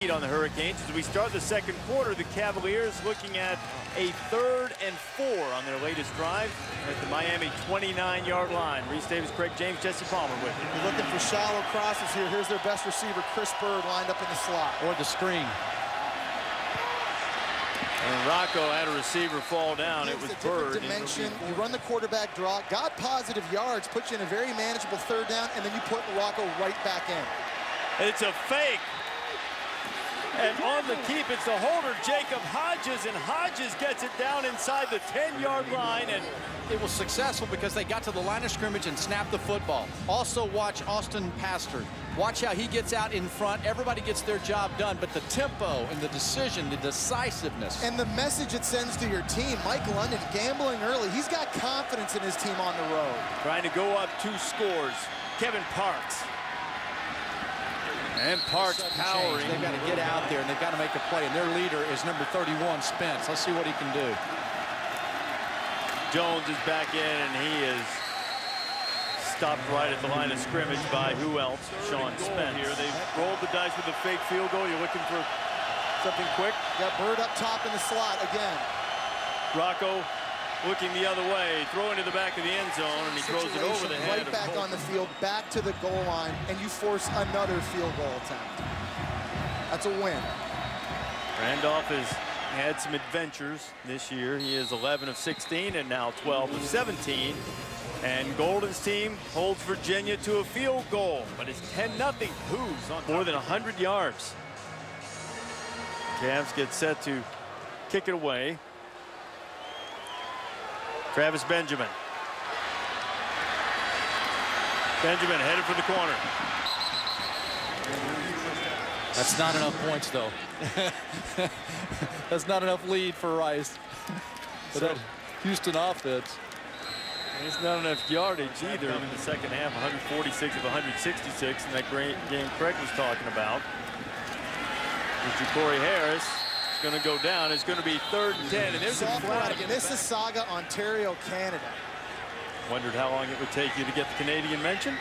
on the Hurricanes. As we start the second quarter, the Cavaliers looking at a 3rd and 4 on their latest drive at the Miami 29-yard line. Reese Davis, Craig James, Jesse Palmer with you. You're looking for shallow crosses here. Here's their best receiver, Chris Bird, lined up in the slot. Or the screen. And Rocco had a receiver fall down. It was Bird. Dimension. You run the quarterback draw, got positive yards, put you in a very manageable 3rd down, and then you put Rocco right back in. It's a fake. And on the keep, it's the holder, Jacob Hodges, and Hodges gets it down inside the 10-yard line. And it was successful because they got to the line of scrimmage and snapped the football. Also watch Austin Pastor. Watch how he gets out in front. Everybody gets their job done, but the tempo and the decision, the decisiveness. And the message it sends to your team, Mike London gambling early. He's got confidence in his team on the road. Trying to go up 2 scores. Kevin Parks. And Parks powering. They've got to get out there and they've got to make a play. And their leader is number 31, Spence. Let's see what he can do. Jones is back in and he is stopped right at the line of scrimmage by who else? Sean Spence. Here they've rolled the dice with a fake field goal. You're looking for something quick. Got Bird up top in the slot again. Rocco looking the other way, throwing to the back of the end zone, and he throws it over the head. Right back on the field, back to the goal line, and you force another field goal attempt. That's a win. Randolph has had some adventures this year. He is 11 of 16 and now 12 of 17. And Golden's team holds Virginia to a field goal, but it's 10-0. Who's on more than 100 yards? Cavs get set to kick it away. Travis Benjamin. Benjamin headed for the corner. That's not enough points, though. That's not enough lead for Rice. But that Houston offense. It's not enough yardage either in the second half. 146 of 166 in that great game Craig was talking about. Corey Harris is going to go down. It's going to be 3rd and 10. And there's a flag. Mississauga, Ontario, Canada. Wondered how long it would take you to get the Canadian mention.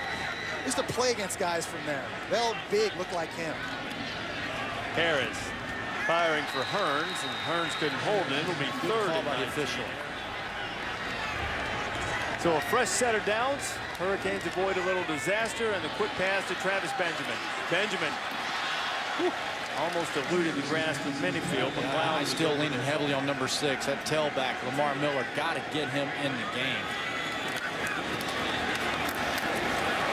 Used to play against guys from there. They all big, look like him. Harris firing for Hearns, and Hearns couldn't hold it. It'll be 3rd by the official. So a fresh set of downs. Hurricanes avoid a little disaster, and the quick pass to Travis Benjamin. Benjamin almost eluded the grasp of Minifield. Yeah, he's still leaning heavily on number 6. That tailback, Lamar Miller, got to get him in the game.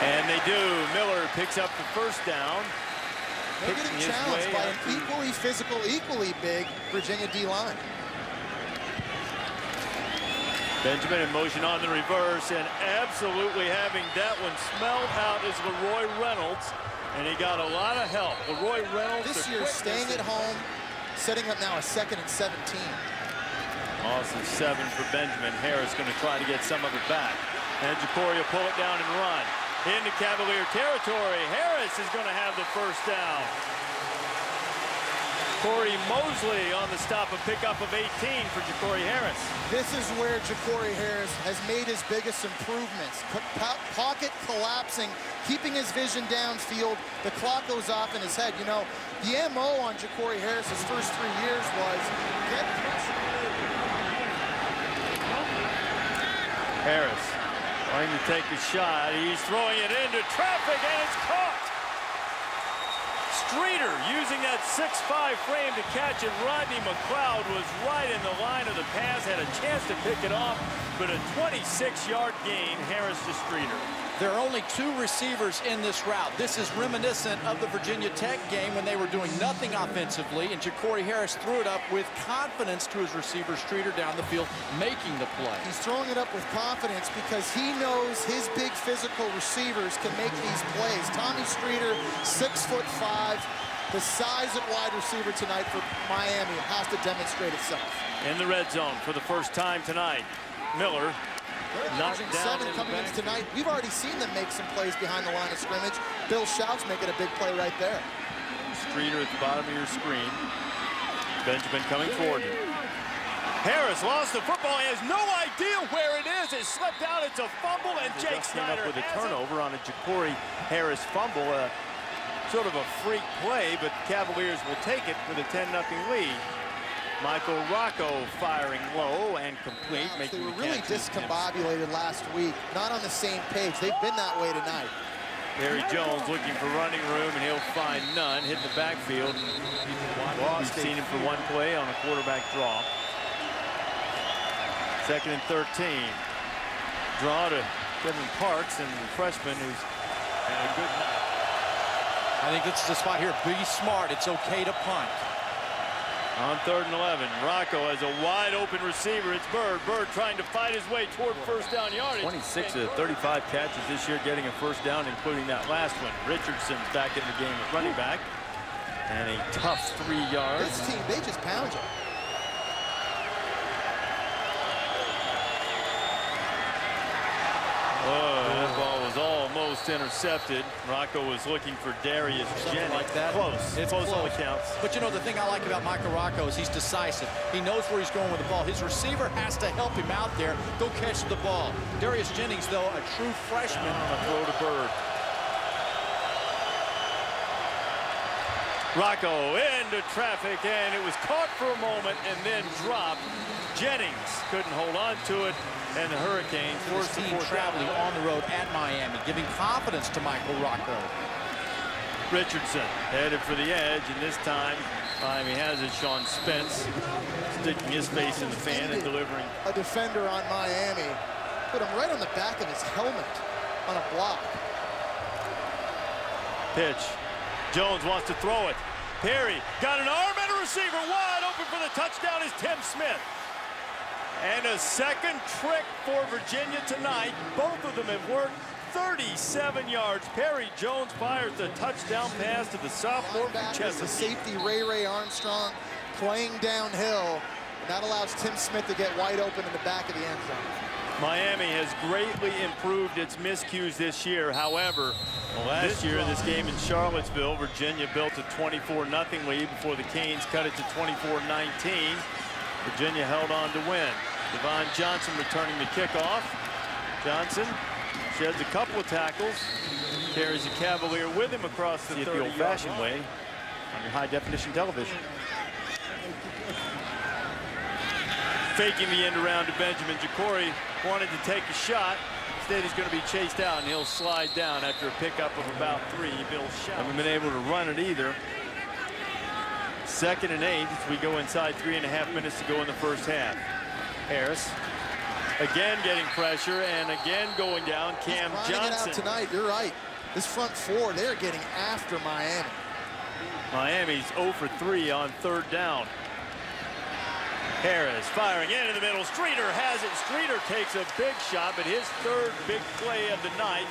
And they do. Miller picks up the 1st down. They're getting challenged by an equally physical, equally big Virginia D-line. Benjamin in motion on the reverse, and absolutely having that one smelled out is Leroy Reynolds, and he got a lot of help. Leroy Reynolds this year staying at home, setting up now a 2nd and 17. Awesome 7 for Benjamin. Harris going to try to get some of it back, and Jacory will pull it down and run into Cavalier territory. Harris is going to have the 1st down. Corey Mosley on the stop and pickup of 18 for Jacory Harris. This is where Jacory Harris has made his biggest improvements. Pocket collapsing, keeping his vision downfield. The clock goes off in his head. You know, the MO on Jacory Harris his first 3 years was get pressure. Harris trying to take a shot. He's throwing it into traffic, and it's caught. Streeter using that 6'5" frame to catch it. Rodney McLeod was right in the line of the pass, had a chance to pick it off, but a 26-yard gain, Harris to Streeter. There are only 2 receivers in this route. This is reminiscent of the Virginia Tech game when they were doing nothing offensively, and Jacory Harris threw it up with confidence to his receiver, Streeter, down the field, making the play. He's throwing it up with confidence because he knows his big physical receivers can make these plays. Tommy Streeter, 6'5", the size of wide receiver tonight for Miami has to demonstrate itself. In the red zone for the first time tonight, Miller. Knocked down 7 coming in tonight. We've already seen them make some plays behind the line of scrimmage. Bill Schauf's making a big play right there. Streeter at the bottom of your screen. Benjamin coming forward. Harris lost the football. He has no idea where it is. It slipped out. It's a fumble, and Jake Snyder with a turnover on a Jacory Harris fumble. Sort of a freak play, but the Cavaliers will take it with a 10-0 lead. Michael Rocco firing low and complete. Wow, they were really discombobulated last week. Not on the same page. They've been that way tonight. Harry Jones looking for running room, and he'll find none. Hit the backfield. We've seen him for one play on a quarterback draw. 2nd and 13. Draw to Kevin Parks, and the freshman who's had a good night. I think this is the spot here. Be smart. It's okay to punt. On 3rd and 11, Rocco has a wide open receiver. It's Bird. Bird trying to fight his way toward first down yardage. 26 of 35 catches this year, getting a first down, including that last one. Richardson's back in the game at running back. And a tough 3 yards. This team, they just pound you. Oh, that ball was almost intercepted. Rocco was looking for Darius Jennings. Like that. Close. It's close on the close. counts. But you know, the thing I like about Michael Rocco is he's decisive. He knows where he's going with the ball. His receiver has to help him out there. Go catch the ball. Darius Jennings, though, a true freshman. On a throw to Bird. Rocco into traffic, and it was caught for a moment and then dropped. Jennings couldn't hold on to it, and the Hurricanes forced the fourth traveling on the road at Miami, giving confidence to Michael Rocco. Richardson headed for the edge, and this time Miami has it. Sean Spence sticking his face in the fan and delivering. A defender on Miami put him right on the back of his helmet on a block. Pitch. Jones wants to throw it. Perry got an arm and a receiver wide open for the touchdown is Tim Smith. And a second trick for Virginia tonight. Both of them have worked 37 yards. Perry Jones fires the touchdown pass to the sophomore from Chesapeake. The safety Ray Armstrong playing downhill. And that allows Tim Smith to get wide open in the back of the end zone. Miami has greatly improved its miscues this year. However, last year in this game in Charlottesville, Virginia built a 24-0 lead before the Canes cut it to 24-19. Virginia held on to win. Devon Johnson returning the kickoff. Johnson sheds a couple of tackles, carries a Cavalier with him across the 30-yard line. The old-fashioned way on your high-definition television. Faking the end around to Benjamin. Jacory wanted to take a shot. Instead, he's going to be chased out, and he'll slide down after a pickup of about 3. Bill Shout. Haven't been able to run it either. 2nd and 8 as we go inside 3.5 minutes to go in the first half. Harris again getting pressure and again going down. Cam Johnson. Out tonight, you're right. This front four, they're getting after Miami. Miami's 0 for 3 on 3rd down. Harris firing into the middle. Streeter has it. Streeter takes a big shot, but his 3rd big play of the night.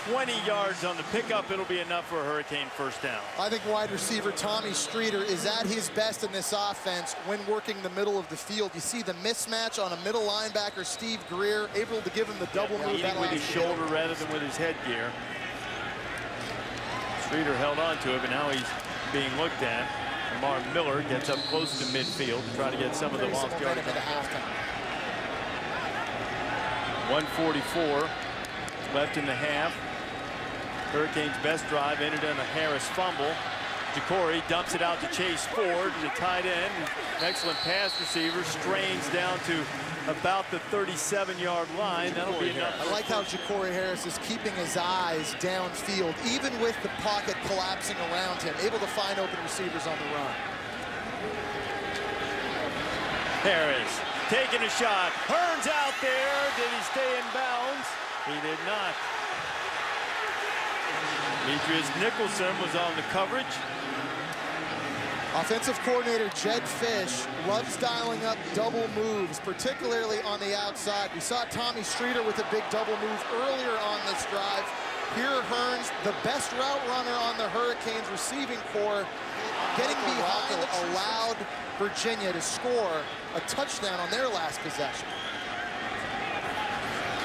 20 yards on the pickup. It'll be enough for a Hurricane first down. I think wide receiver Tommy Streeter is at his best in this offense when working the middle of the field. You see the mismatch on a middle linebacker, Steve Greer, able to give him the double move. Eating with his shoulder rather than with his headgear. Streeter held on to it, but now he's being looked at. Lamar Miller gets up close to midfield to try to get some of the lost yardage. 1:44 left in the half. Hurricanes' best drive ended on a Harris fumble. Jacory dumps it out to Chase Ford, the tight end. An excellent pass receiver, strains down to about the 37-yard line. That'll be enough. I like how Jacory Harris is keeping his eyes downfield, even with the pocket collapsing around him, able to find open receivers on the run. Harris taking a shot. Hearns out there. Did he stay in bounds? He did not. Demetrius Nicholson was on the coverage. Offensive coordinator Jed Fish loves dialing up double moves, particularly on the outside. We saw Tommy Streeter with a big double move earlier on this drive. Here Hearns, the best route runner on the Hurricanes receiving corps, getting behind, allowed Virginia to score a touchdown on their last possession.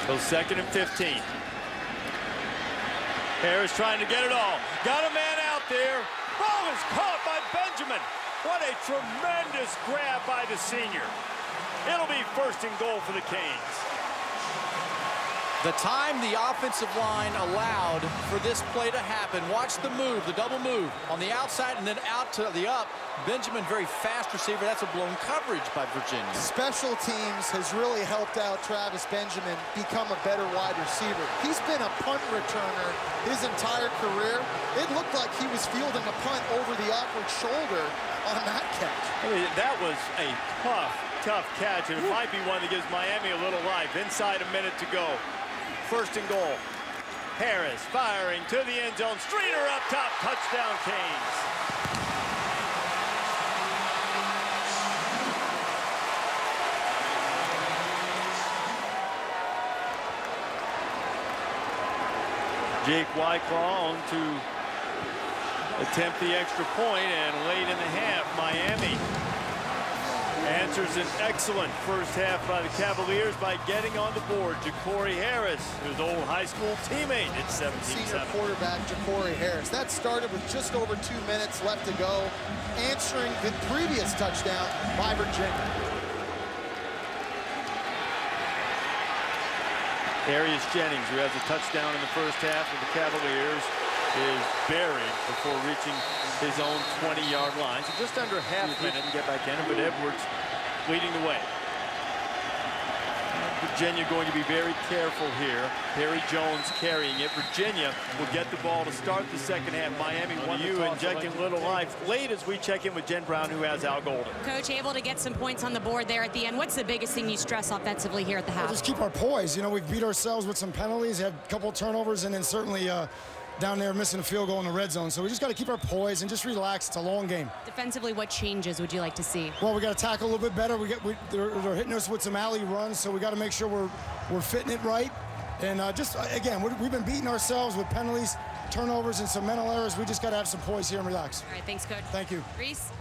So 2nd and 15. Harris trying to get it all. Got a man out there. Ball is caught by Benjamin. What a tremendous grab by the senior. It'll be 1st and goal for the Canes. The time the offensive line allowed for this play to happen. Watch the move, the double move on the outside and then out to the up. Benjamin, very fast receiver. That's a blown coverage by Virginia. Special teams has really helped out Travis Benjamin become a better wide receiver. He's been a punt returner his entire career. It looked like he was fielding a punt over the awkward shoulder on that catch. I mean, that was a tough catch, and it might be one that gives Miami a little life. Inside a minute to go. First and goal. Harris firing to the end zone. Streeter up top. Touchdown, Canes. Jake Wyclaw on to attempt the extra point, and late in the half, Miami answers an excellent first half by the Cavaliers by getting on the board. Ja'Cory Harris, his old high school teammate at 17-7. Senior quarterback Ja'Cory Harris. That started with just over 2 minutes left to go, answering the previous touchdown by Virginia. Arius Jennings, who has a touchdown in the first half of the Cavaliers, is buried before reaching his own 20-yard line. So just under half a minute and get back in it, but Edwards leading the way. Virginia going to be very careful here. Perry Jones carrying it. Virginia will get the ball to start the second half. Miami won you injecting a little life late as we check in with Jen Brown, who has Al Golden. Coach, able to get some points on the board there at the end. What's the biggest thing you stress offensively here at the half? Just keep our poise. You know, we've beat ourselves with some penalties, had a couple of turnovers, and then certainly down there missing a field goal in the red zone. So we just got to keep our poise and just relax. It's a long game. Defensively, what changes would you like to see? Well, we got to tackle a little bit better. They're hitting us with some alley runs, so we got to make sure we're fitting it right. And just, again, we've been beating ourselves with penalties, turnovers, and some mental errors. We just got to have some poise here and relax. All right, thanks, Coach. Thank you. Reese?